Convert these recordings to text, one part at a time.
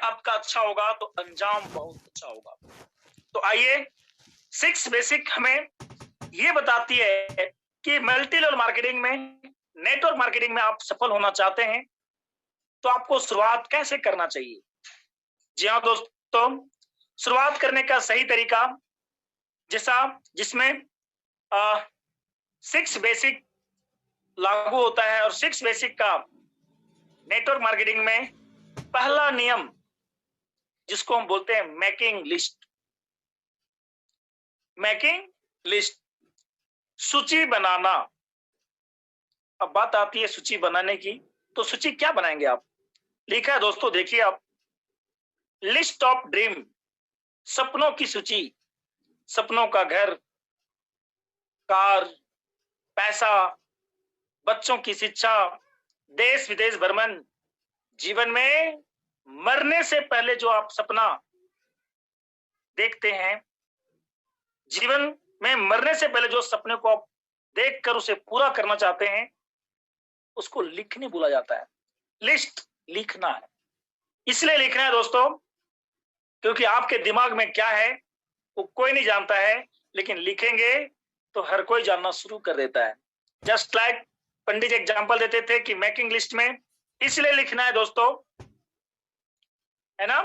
आपका अच्छा होगा तो अंजाम बहुत अच्छा होगा। तो आइए 6 बेसिक हमें ये बताती है कि मल्टी लेवल मार्केटिंग में, नेटवर्क मार्केटिंग में आप सफल होना चाहते हैं तो आपको शुरुआत कैसे करना चाहिए। जी हाँ दोस्तों, शुरुआत करने का सही तरीका जिसमें 6 बेसिक लागू होता है, और 6 बेसिक का नेटवर्क मार्केटिंग में पहला नियम जिसको हम बोलते हैं मेकिंग लिस्ट। मेकिंग लिस्ट, सूची बनाना। अब बात आती है सूची बनाने की, तो सूची क्या बनाएंगे आप। लिखा है दोस्तों, देखिए आप, लिस्ट ऑफ ड्रीम, सपनों की सूची। सपनों का घर, कार, पैसा, बच्चों की शिक्षा, देश विदेश भ्रमण। जीवन में मरने से पहले जो आप सपना देखते हैं, जीवन में मरने से पहले जो सपने को आप देखकर उसे पूरा करना चाहते हैं, उसको लिखने बोला जाता है। लिस्ट लिखना है। इसलिए लिखना है दोस्तों क्योंकि आपके दिमाग में क्या है वो कोई नहीं जानता है, लेकिन लिखेंगे तो हर कोई जानना शुरू कर देता है। जस्ट लाइक पंडित जी एग्जांपल देते थे कि मेकिंग लिस्ट में इसलिए लिखना है दोस्तों, है ना,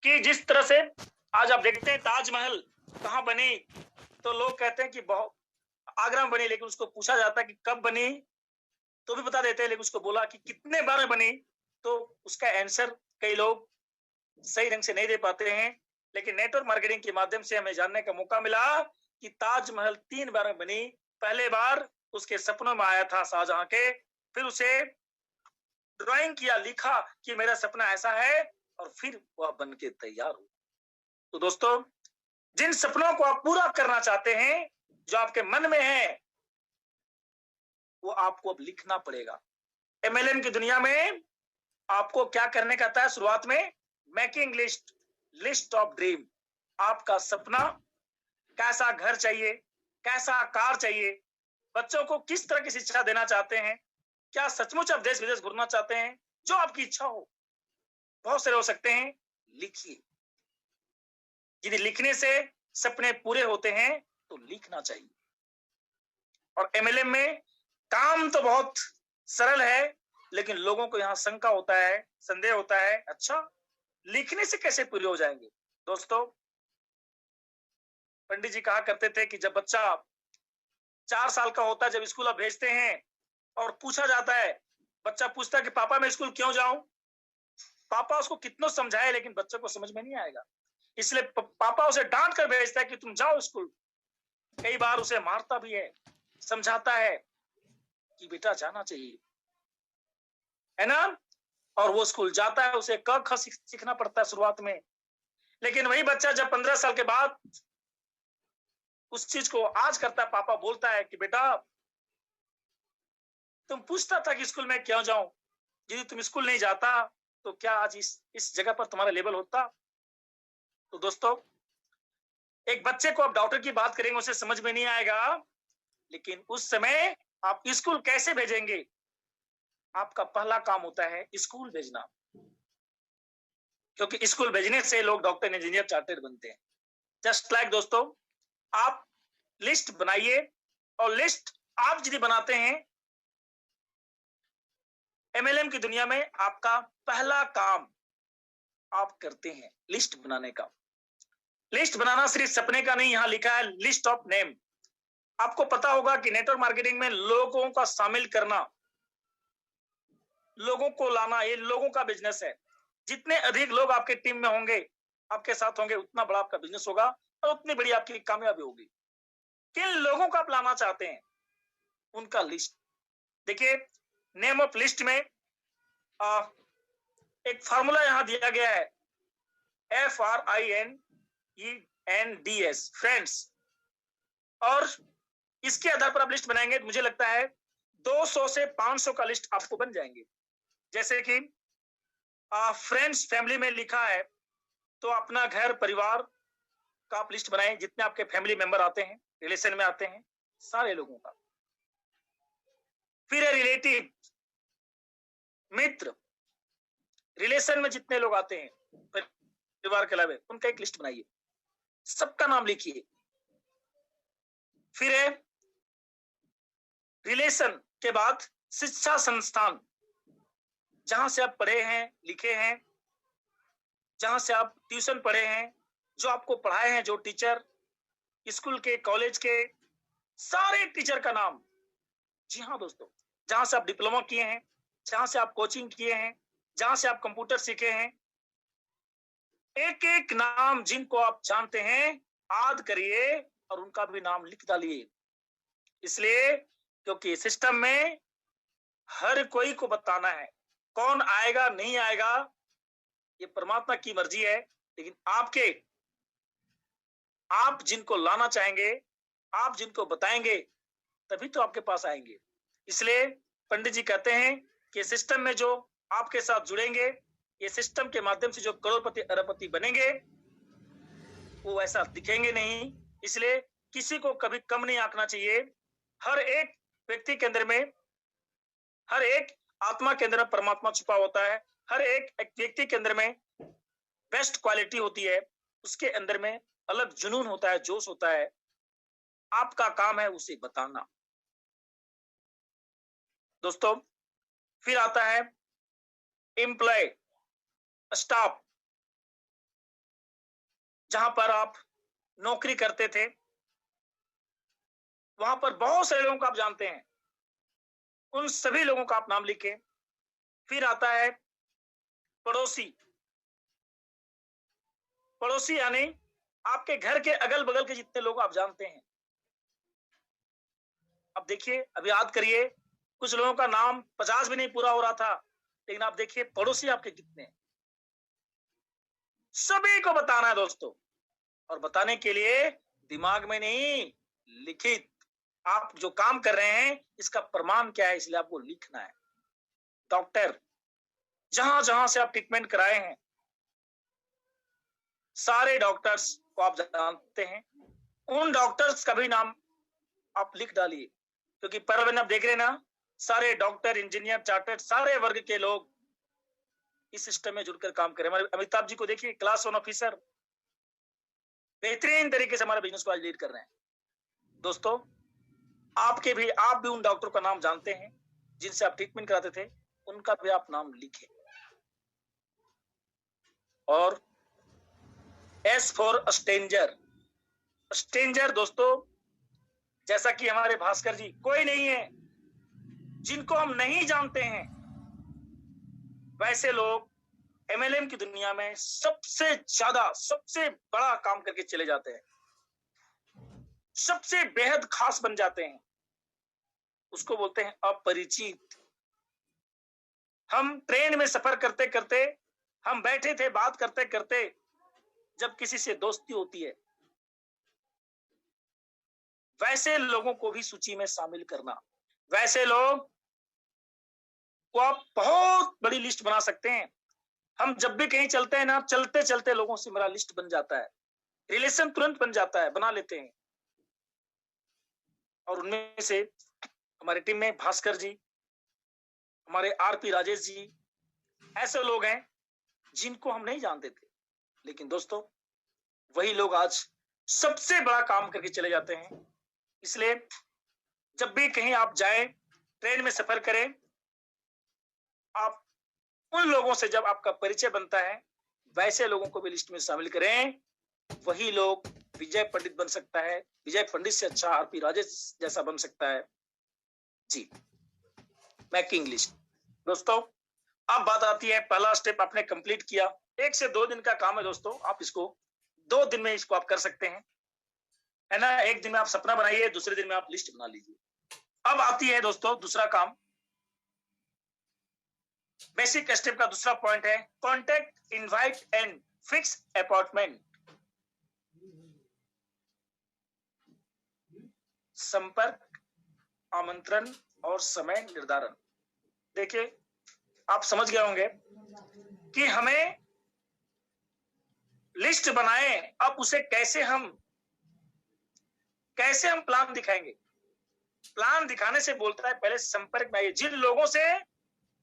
कि जिस तरह से आज आप देखते हैं ताजमहल कहां बनी, तो लोग कहते हैं कि बहुत आगरा में बनी, लेकिन उसको पूछा जाता है कि कब बनी तो भी बता देते हैं, लेकिन उसको बोला कि कितने बार में बनी तो उसका आंसर कई लोग सही ढंग से नहीं दे पाते हैं। लेकिन नेटवर्क मार्केटिंग के माध्यम से हमें जानने का मौका मिला कि ताजमहल 3 बार में बनी। पहले बार उसके सपनों में आया था शाहजहां के, फिर उसे ड्राइंग किया, लिखा कि मेरा सपना ऐसा है, और फिर वह बन के तैयार हुआ। तो दोस्तों, जिन सपनों को आप पूरा करना चाहते हैं, जो आपके मन में है, वो आपको अब लिखना पड़ेगा। एमएलएम की दुनिया में आपको क्या करने का था शुरुआत में, making list, list of dream. आपका सपना, कैसा घर चाहिए, कैसा कार चाहिए, बच्चों को किस तरह की शिक्षा देना चाहते हैं, क्या सचमुच आप देश विदेश घूमना चाहते हैं, जो आपकी इच्छा हो, बहुत सारे हो सकते हैं, लिखिए। यदि लिखने से सपने पूरे होते हैं तो लिखना चाहिए। और एमएलएम में काम तो बहुत सरल है, लेकिन लोगों को यहां शंका होता है, संदेह होता है, अच्छा लिखने से कैसे पूरे हो जाएंगे। दोस्तों, पंडित जी कहा करते थे कि जब बच्चा 4 साल का होता है, जब स्कूल आप भेजते हैं और पूछा जाता है, बच्चा पूछता है कि पापा मैं स्कूल क्यों जाऊं, पापा उसको कितना समझाए लेकिन बच्चे को समझ में नहीं आएगा। इसलिए पापा उसे डांट कर भेजता है कि तुम जाओ स्कूल। कई बार उसे मारता भी है, समझाता है कि बेटा जाना चाहिए, है ना, और वो स्कूल जाता है, उसे क ख सीखना पड़ता है शुरुआत में। लेकिन वही बच्चा जब 15 साल के बाद उस चीज को आज करता है, पापा बोलता है कि बेटा तुम पूछता था कि स्कूल में क्यों जाऊं, यदि तुम स्कूल नहीं जाता तो क्या आज इस जगह पर तुम्हारा लेवल होता। तो दोस्तों, एक बच्चे को आप डॉक्टर की बात करेंगे, उसे समझ में नहीं आएगा, लेकिन उस समय आप स्कूल कैसे भेजेंगे। आपका पहला काम होता है स्कूल भेजना, क्योंकि स्कूल भेजने से लोग डॉक्टर, इंजीनियर, चार्टेड बनते हैं। जस्ट लाइक दोस्तों, आप लिस्ट बनाइए, और लिस्ट आप यदि बनाते हैं, एमएलएम की दुनिया में आपका पहला काम आप करते हैं लिस्ट बनाने का। लिस्ट बनाना सिर्फ सपने का नहीं, यहां लिखा है लिस्ट ऑफ नेम। आपको पता होगा कि नेटवर्क मार्केटिंग में लोगों का शामिल करना, लोगों को लाना, ये लोगों का बिजनेस है। जितने अधिक लोग आपके टीम में होंगे, आपके साथ होंगे, उतना बड़ा आपका बिजनेस होगा और उतनी बड़ी आपकी कामयाबी होगी। किन लोगों को आप लाना चाहते हैं, उनका लिस्ट देखिए। नेम ऑफ लिस्ट में एक फॉर्मूला यहां दिया गया है, FRIENDS, फ्रेंड्स। और इसके आधार पर आप लिस्ट बनाएंगे, मुझे लगता है 200 से 500 का लिस्ट आपको बन जाएंगे। जैसे कि फ्रेंड्स, फैमिली में लिखा है तो अपना घर परिवार का आप लिस्ट बनाएं, जितने आपके फैमिली मेंबर आते हैं, रिलेशन में आते हैं, सारे लोगों का। फिर रिलेटिव, मित्र, रिलेशन में जितने लोग आते हैं, परिवार के अलावा उनका एक लिस्ट बनाइए, सबका नाम लिखिए। फिर है रिलेशन के बाद शिक्षा संस्थान, जहां से आप पढ़े हैं, लिखे हैं, जहां से आप ट्यूशन पढ़े हैं, जो आपको पढ़ाए हैं, जो टीचर, स्कूल के, कॉलेज के सारे टीचर का नाम। जी हाँ दोस्तों, जहां से आप डिप्लोमा किए हैं, जहां से आप कोचिंग किए हैं, जहां से आप कंप्यूटर सीखे हैं, एक एक नाम जिनको आप जानते हैं याद करिए और उनका भी नाम लिख डालिए। इसलिए क्योंकि सिस्टम में हर कोई को बताना है, कौन आएगा नहीं आएगा ये परमात्मा की मर्जी है, लेकिन आप जिनको लाना चाहेंगे, आप जिनको बताएंगे, तभी तो आपके पास आएंगे। इसलिए पंडित जी कहते हैं कि सिस्टम में जो आपके साथ जुड़ेंगे, ये सिस्टम के माध्यम से जो करोड़पति अरबपति बनेंगे, वो ऐसा दिखेंगे नहीं। इसलिए किसी को कभी कम नहीं आंकना चाहिए। हर एक व्यक्ति के अंदर में, हर एक आत्मा के अंदर में परमात्मा छुपा होता है। हर एक व्यक्ति के अंदर में बेस्ट क्वालिटी होती है, उसके अंदर में अलग जुनून होता है, जोश होता है। आपका काम है उसे बताना। दोस्तों, फिर आता है एम्प्लॉय, स्टाफ, जहां पर आप नौकरी करते थे, वहां पर बहुत सारे लोगों को आप जानते हैं, उन सभी लोगों का आप नाम लिखें। फिर आता है पड़ोसी। पड़ोसी यानी आपके घर के अगल बगल के जितने लोग आप जानते हैं। अब देखिए, अब याद करिए, कुछ लोगों का नाम 50 भी नहीं पूरा हो रहा था, लेकिन आप देखिए पड़ोसी आपके कितने हैं। सभी को बताना है दोस्तों, और बताने के लिए दिमाग में नहीं, लिखित। आप जो काम कर रहे हैं इसका प्रमाण क्या है, इसलिए आपको लिखना है। डॉक्टर, जहां जहां से आप ट्रीटमेंट कराए हैं, सारे डॉक्टर्स को आप जानते हैं, उन डॉक्टर्स का भी नाम आप लिख डालिए। क्योंकि पर्व आप देख रहे हैं ना, सारे डॉक्टर, इंजीनियर, चार्टर्ड, सारे वर्ग के लोग इस सिस्टम में जुड़कर काम करें। हमारे अमिताभ जी को देखिए, क्लास 1 ऑफिसर, बेहतरीन तरीके से हमारा बिजनेस को आज लीड कर रहे हैं। दोस्तों, आप भी उन डॉक्टर का नाम जानते हैं जिनसे आप ट्रीटमेंट कराते थे, उनका भी आप नाम लिखें। और एस फॉर स्ट्रेंजर। स्ट्रेंजर दोस्तों, जैसा कि हमारे भास्कर जी, कोई नहीं है जिनको हम नहीं जानते हैं। वैसे लोग एमएलएम की दुनिया में सबसे ज्यादा, सबसे बड़ा काम करके चले जाते हैं, सबसे बेहद खास बन जाते हैं। उसको बोलते हैं अपरिचित। हम ट्रेन में सफर करते करते, हम बैठे थे बात करते करते, जब किसी से दोस्ती होती है, वैसे लोगों को भी सूची में शामिल करना। वैसे लोग को आप बहुत बड़ी लिस्ट बना सकते हैं। हम जब भी कहीं चलते हैं ना, चलते चलते लोगों से मेरा लिस्ट बन जाता है, रिलेशन तुरंत बन जाता है, बना लेते हैं। और उनमें से हमारी टीम में भास्कर जी, हमारे आरपी राजेश जी, ऐसे लोग हैं जिनको हम नहीं जानते थे, लेकिन दोस्तों वही लोग आज सबसे बड़ा काम करके चले जाते हैं। इसलिए जब भी कहीं आप जाएं, ट्रेन में सफर करें, आप उन लोगों से जब आपका परिचय बनता है, वैसे लोगों को भी लिस्ट में शामिल करें। वही लोग विजय पंडित बन सकता है, विजय पंडित से अच्छा आरपी राजेश जैसा बन सकता है। जी, मैकिंग लिस्ट। दोस्तों, अब बात आती है, पहला स्टेप आपने कंप्लीट किया। 1 से 2 दिन का काम है दोस्तों, आप इसको 2 दिन में इसको आप कर सकते हैं, है ना। 1 दिन में आप सपना बनाइए, दूसरे दिन में आप लिस्ट बना लीजिए। अब आती है दोस्तों दूसरा काम, बेसिक स्टेप का दूसरा पॉइंट है contact, invite and fix appointment. संपर्क, आमंत्रण और समय निर्धारण। देखिए, आप समझ गए होंगे कि हमें लिस्ट बनाए, अब उसे कैसे हम प्लान दिखाएंगे। प्लान दिखाने से बोलता है पहले संपर्क में आइए। जिन लोगों से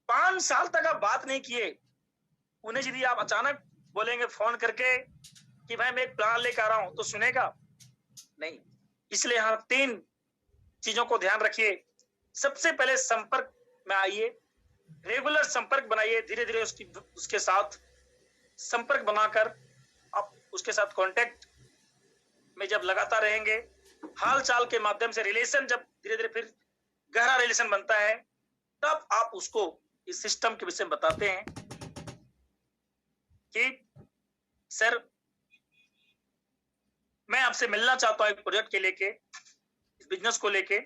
5 साल तक आप बात नहीं किए, उन्हें यदि आप अचानक बोलेंगे फोन करके कि भाई मैं एक प्लान लेकर आ रहा हूं, तो सुनेगा नहीं। इसलिए यहां 3 चीजों को ध्यान रखिए। सबसे पहले संपर्क में आइए, रेगुलर संपर्क बनाइए, धीरे धीरे उसके साथ संपर्क बनाकर आप उसके साथ कांटेक्ट में जब लगातार रहेंगे, हाल चाल के माध्यम से रिलेशन जब धीरे धीरे फिर गहरा रिलेशन बनता है, तब आप उसको इस सिस्टम के विषय में बताते हैं कि सर मैं आपसे मिलना चाहता हूं एक प्रोजेक्ट के लेके, इस बिजनेस को लेके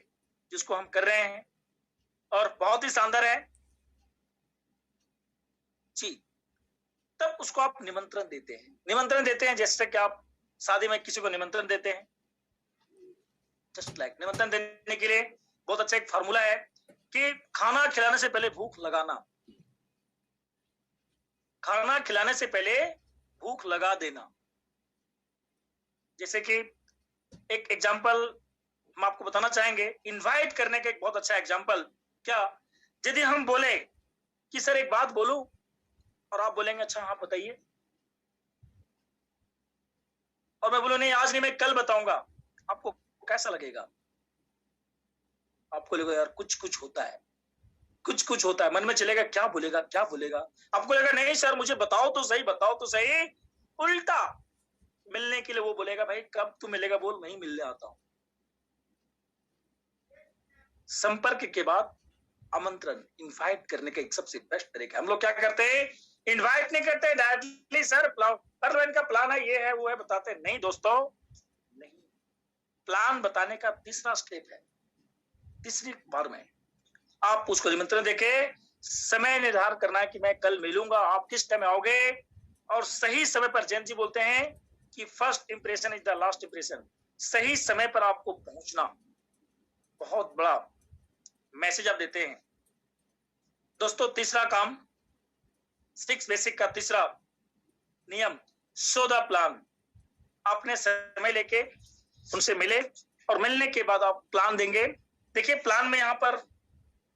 जिसको हम कर रहे हैं और बहुत ही शानदार है जी। तब उसको आप निमंत्रण देते हैं जैसे कि आप शादी में किसी को निमंत्रण देते हैं। जस्ट लाइक निमंत्रण देने के लिए बहुत अच्छा एक फार्मूला है कि खाना खिलाने से पहले भूख लगाना, खाना खिलाने से पहले भूख लगा देना। जैसे कि एक एग्जांपल हम आपको बताना चाहेंगे, इनवाइट करने का एक बहुत अच्छा एग्जांपल। क्या यदि हम बोले कि सर एक बात बोलूं, और आप बोलेंगे अच्छा हाँ बताइए, और मैं बोलूं नहीं आज नहीं मैं कल बताऊंगा, आपको कैसा लगेगा? आपको लगेगा यार कुछ होता है, कुछ होता है, मन में चलेगा क्या बोलेगा क्या बोलेगा। आपको लगेगा नहीं सर मुझे बताओ तो सही, बताओ तो सही। उल्टा मिलने के लिए वो बोलेगा भाई कब तू मिलेगा बोल, नहीं मिलने आता हूं। संपर्क के बाद आमंत्रण, इनवाइट करने का एक सबसे बेस्ट तरीका। हम लोग क्या करते हैं, इनवाइट नहीं करते डायरेक्टली, सर प्लान का प्लान है, ये है वो है बताते नहीं दोस्तों, नहीं। प्लान बताने का तीसरा स्टेप है, तीसरी बार में आप उसको निमंत्रण देके समय निर्धारण करना है कि मैं कल मिलूंगा, आप किस टाइम आओगे। और सही समय पर, जैन जी बोलते हैं कि first impression is the last impression. सही समय पर आपको पहुंचना, बहुत बड़ा मैसेज आप देते हैं दोस्तों। तीसरा काम, 6 बेसिक का तीसरा नियम, शो द प्लान। आपने समय लेके उनसे मिले और मिलने के बाद आप प्लान देंगे। देखिए प्लान में यहाँ पर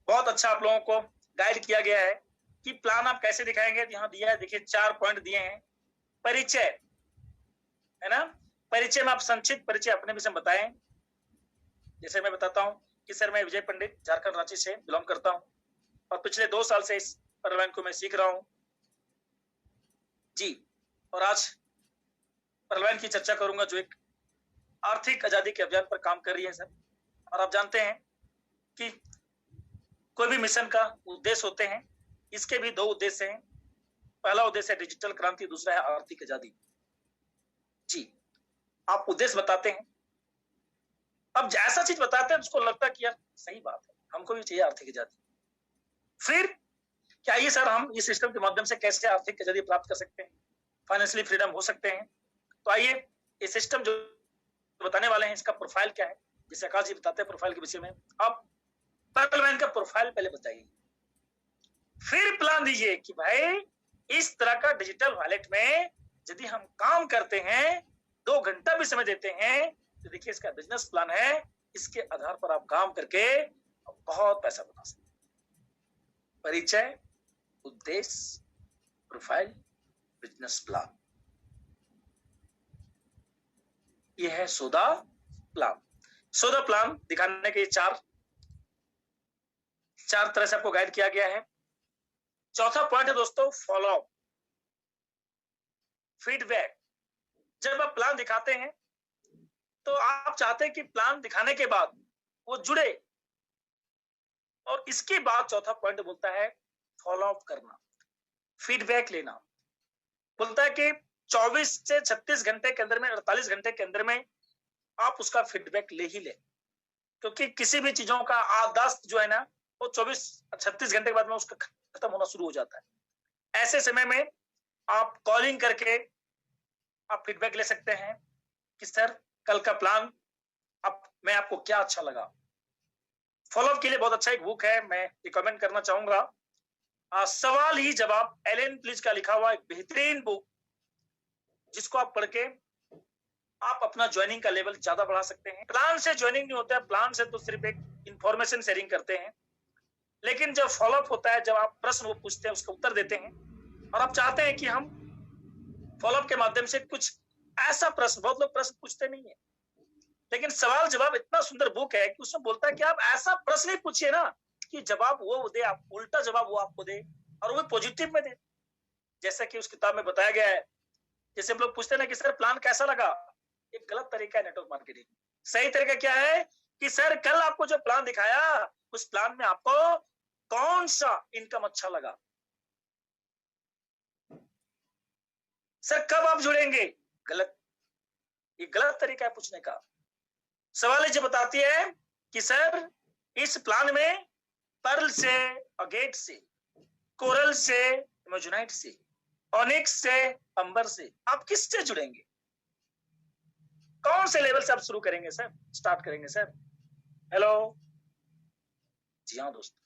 बहुत अच्छा आप लोगों को गाइड किया गया है कि प्लान आप कैसे दिखाएंगे। यहाँ दिया है, देखिए 4 पॉइंट दिए हैं। परिचय है ना, परिचय में आप संक्षिप्त परिचय अपने विषय में बताएं। जैसे मैं बताता हूं कि सर मैं विजय पंडित झारखंड रांची से बिलोंग करता हूं और पिछले 2 साल से इस परलैंड को मैं सीख रहा हूं जी। और आज परलैंड की चर्चा करूंगा जो एक आर्थिक आजादी के अभियान पर काम कर रही है सर। और आप जानते हैं कि कोई भी मिशन का उद्देश्य होते हैं, इसके भी 2 उद्देश्य हैं। पहला उद्देश्य है डिजिटल क्रांति, दूसरा है आर्थिक आजादी जी। आप उद्देश्य बताते हैं, अब जैसा चीज बताते हैं उसको लगता है कि यार सही बात है, हमको भी चाहिए आर्थिक आजादी। फिर क्या ये सर हम इस सिस्टम के माध्यम से कैसे आर्थिक आजादी प्राप्त कर सकते हैं, फाइनेंशियली फ्रीडम हो सकते हैं? तो आइए ये सिस्टम जो बताने वाले हैं इसका प्रोफाइल क्या है, जैसे आकाश जी बताते हैं प्रोफाइल के विषय में। आप परलैंड का प्रोफाइल पहले बताइए, फिर प्लान दीजिए कि भाई इस तरह का डिजिटल वॉलेट में यदि हम काम करते हैं, 2 घंटा भी समय देते हैं, तो देखिए इसका बिजनेस प्लान है। इसके आधार पर आप काम करके बहुत पैसा बना सकते हैं। परिचय, उद्देश्य, प्रोफाइल, बिजनेस प्लान, यह है सौदा प्लान। सौदा प्लान दिखाने के 4 तरह से आपको गाइड किया गया है। चौथा पॉइंट है दोस्तों फॉलो अप, फीडबैक। जब आप प्लान दिखाते हैं तो आप चाहते हैं कि प्लान दिखाने के बाद वो जुड़े, और इसके बाद चौथा पॉइंट बोलता है फॉलो अप करना, फीडबैक लेना। बोलता है कि 24 से 36 घंटे के अंदर में, 48 घंटे के अंदर में आप उसका फीडबैक ले ही ले, क्योंकि किसी भी चीजों का आदर्श जो है ना वो 24-36 घंटे के बाद में उसका खत्म होना शुरू हो जाता है। ऐसे समय में आप कॉलिंग करके आप फीडबैक ले सकते हैं कि सर कल का प्लान मैं आपको क्या अच्छा लगा। फॉलोअप के लिए बहुत अच्छा एक बुक है, मैं रिकमेंड करना चाहूंगा, सवाल ही जवाब, एलन प्लीज का लिखा हुआ एक बेहतरीन बुक, जिसको आप पढ़ के आप अपना ज्वाइनिंग का लेवल ज्यादा बढ़ा सकते हैं। प्लान से ज्वाइनिंग नहीं होता है, प्लान से तो सिर्फ एक इंफॉर्मेशन शेयरिंग करते हैं, लेकिन जब फॉलोअप होता है, जब आप प्रश्न वो पूछते हैं उसका उत्तर देते हैं, और आप चाहते हैं कि हम फॉलोअप के माध्यम से कुछ ऐसा प्रश्न, बहुत लोग प्रश्न पूछते नहीं है, लेकिन सवाल जवाब इतना सुंदर बुक है कि उसमें बोलता है कि आप ऐसा प्रश्न ही पूछिए ना कि जवाब वो दे, आप उल्टा जवाब वो आपको दे, और वो पॉजिटिव में दे। जैसा कि उस किताब में बताया गया है, जैसे हम लोग पूछते हैं ना कि सर प्लान कैसा लगा, एक गलत तरीका है नेटवर्क मार्केटिंग। सही तरीका क्या है कि सर कल आपको जो प्लान दिखाया, उस प्लान में आपको कौन सा इनकम अच्छा लगा, सर कब आप जुड़ेंगे, गलत, ये गलत तरीका है पूछने का। सवाल जो बताती है कि सर इस प्लान में पर्ल से, अगेट से, कोरल से, इमेजोनाइट से, ऑनिक्स से, अंबर से, आप किससे जुड़ेंगे, कौन से लेवल से आप शुरू करेंगे सर, स्टार्ट करेंगे सर। हेलो, जी हाँ दोस्तों,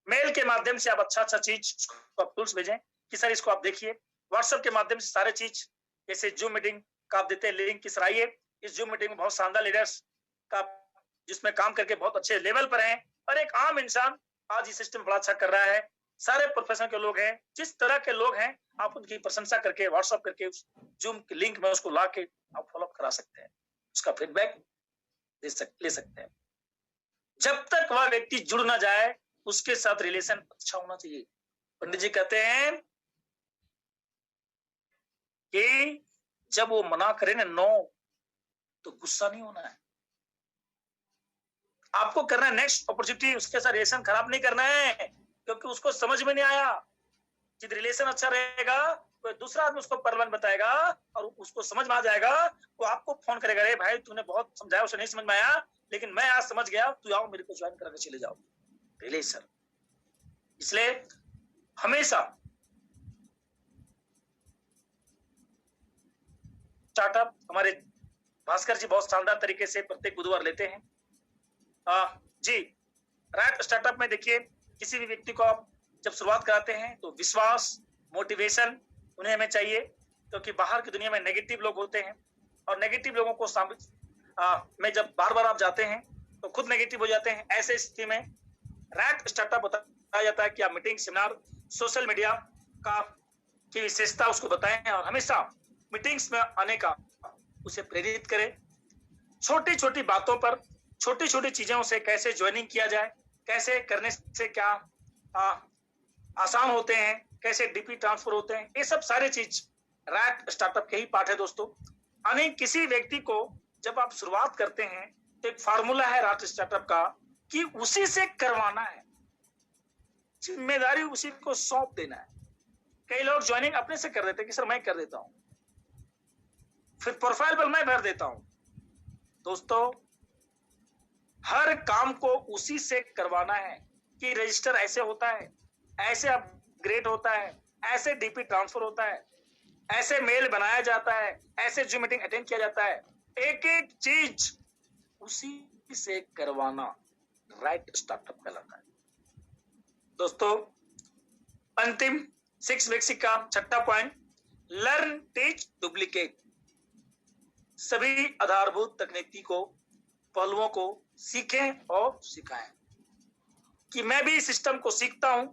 मेल के माध्यम से आप अच्छा चीज आप टूल्स भेजें कि सर इसको आप देखिए। व्हाट्सएप के माध्यम से सारे चीज, जैसे जूम मीटिंग का आप देते हैं लिंक की सराइए। इस जूम मीटिंग में बहुत शानदार लीडर्स का जिसमें काम करके बहुत अच्छे लेवल पर हैं, और एक आम इंसान आज ये सिस्टम बड़ा अच्छा कर रहा है। सारे प्रोफेशनल के लोग हैं, जिस तरह के लोग हैं आप उनकी प्रशंसा करके व्हाट्सएप करके उस जूम के लिंक में उसको ला के आप फॉलोअप करा सकते हैं, उसका फीडबैक ले सकते हैं। जब तक वह व्यक्ति जुड़ ना जाए उसके साथ रिलेशन अच्छा होना चाहिए। पंडित जी कहते हैं कि जब वो मना करे ना नो, तो गुस्सा नहीं होना है, आपको करना है नेक्स्ट अपॉर्चुनिटी, उसके साथ रिलेशन खराब नहीं करना है, क्योंकि उसको समझ में नहीं आया। जब रिलेशन अच्छा रहेगा तो दूसरा आदमी उसको परवन बताएगा और उसको समझ में आ जाएगा, वो आपको फोन करेगा, अरे भाई तूने बहुत समझाया, उसे नहीं समझ में आया, लेकिन मैं आज समझ गया, तू आओ मेरे को ज्वाइन करके चले जाओ। रिलेशन, इसलिए हमेशा स्टार्टअप हमारे भास्कर जी बहुत शानदार तरीके से प्रत्येक बुधवार लेते हैं। जी, राइट स्टार्टअप में देखिए, किसी भी व्यक्ति को आप जब शुरुआत कराते हैं तो विश्वास, मोटिवेशन उन्हें हमें चाहिए, क्योंकि बाहर की दुनिया में नेगेटिव लोग होते हैं, और नेगेटिव लोगों को में जब बार बार आप जाते हैं तो खुद नेगेटिव हो जाते हैं। ऐसे स्थिति में राइट स्टार्टअप बताया जाता है कि आप मीटिंग, सेमिनार, सोशल मीडिया का की विशेषता उसको बताएं, और हमेशा मीटिंग्स में आने का उसे प्रेरित करें। छोटी छोटी बातों पर, छोटी छोटी चीजों से कैसे ज्वाइनिंग किया जाए, कैसे करने से क्या आसान होते हैं, कैसे डीपी ट्रांसफर होते हैं, ये सब सारे चीज रैट स्टार्टअप के ही पार्ट है दोस्तों। यानी किसी व्यक्ति को जब आप शुरुआत करते हैं तो एक फार्मूला है रैट स्टार्टअप का कि उसी से करवाना है, जिम्मेदारी उसी को सौंप देना है। कई लोग ज्वाइनिंग अपने से कर देते हैं कि सर मैं कर देता हूं, फिर प्रोफाइल पर मैं भर देता हूं। दोस्तों, हर काम को उसी से करवाना है कि रजिस्टर ऐसे होता है, ऐसे अपग्रेड होता है, ऐसे डीपी ट्रांसफर होता है, ऐसे मेल बनाया जाता है, ऐसे जूम मीटिंग अटेंड किया जाता है। एक एक चीज उसी से करवाना राइट स्टार्टअप कहलाता है। दोस्तों, अंतिम 6 बेसिक का छठा पॉइंट, लर्न, टीच, डुप्लीकेट। सभी आधारभूत तकनीकी को, पहलुओं को सीखें और सिखाएं। कि मैं भी सिस्टम को सीखता हूं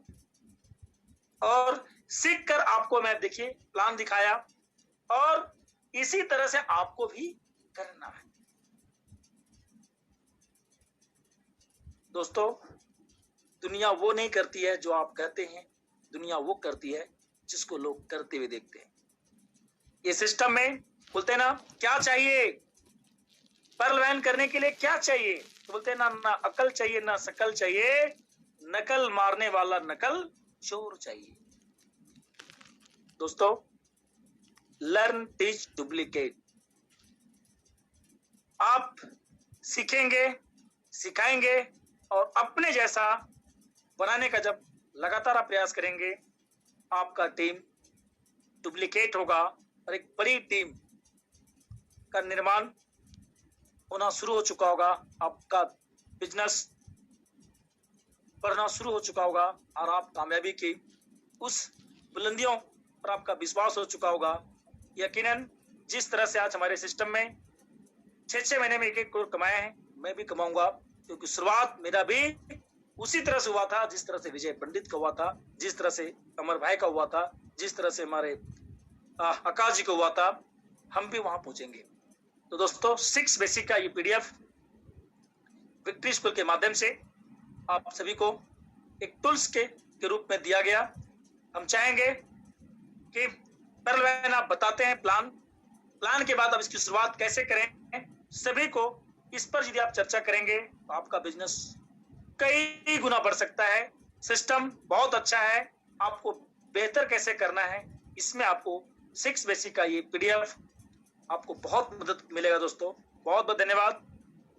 और सीखकर आपको मैं देखिए प्लान दिखाया, और इसी तरह से आपको भी करना है। दोस्तों, दुनिया वो नहीं करती है जो आप कहते हैं, दुनिया वो करती है जिसको लोग करते हुए देखते हैं। ये सिस्टम में बोलते हैं ना क्या चाहिए, पर्ल वैन करने के लिए क्या चाहिए, तो बोलते हैं ना अकल चाहिए, ना शकल चाहिए, नकल मारने वाला नकल चोर चाहिए। दोस्तों, लर्न, टीच, डुप्लीकेट। आप सीखेंगे, सिखाएंगे और अपने जैसा बनाने का जब लगातार आप प्रयास करेंगे, आपका टीम डुप्लीकेट होगा और एक बड़ी टीम का निर्माण होना शुरू हो चुका होगा। आपका बिजनेस बढ़ना शुरू हो चुका होगा और आप कामयाबी की उस बुलंदियों पर आपका विश्वास हो चुका होगा। यकीनन जिस तरह से आज हमारे सिस्टम में 6 महीने में 1 करोड़ कमाए हैं, मैं भी कमाऊंगा, क्योंकि शुरुआत मेरा भी उसी तरह से हुआ था जिस तरह से विजय पंडित का हुआ था, जिस तरह से अमर भाई का हुआ था, जिस तरह से हमारे आकाश जी को हुआ था, हम भी वहां पहुंचेंगे। तो दोस्तों 6 बेसिक का ये पीडीएफ विक्ट्री स्कूल के माध्यम से आप सभी को एक टूल्स के रूप में दिया गया। हम चाहेंगे कि पहले आप बताते हैं प्लान के बाद अब इसकी शुरुआत कैसे करें, सभी को इस पर यदि आप चर्चा करेंगे तो आपका बिजनेस कई गुना बढ़ सकता है। सिस्टम बहुत अच्छा है, आपको बेहतर कैसे करना है इसमें आपको 6 बेसिक का ये पीडीएफ आपको बहुत मदद मिलेगा। दोस्तों बहुत बहुत धन्यवाद।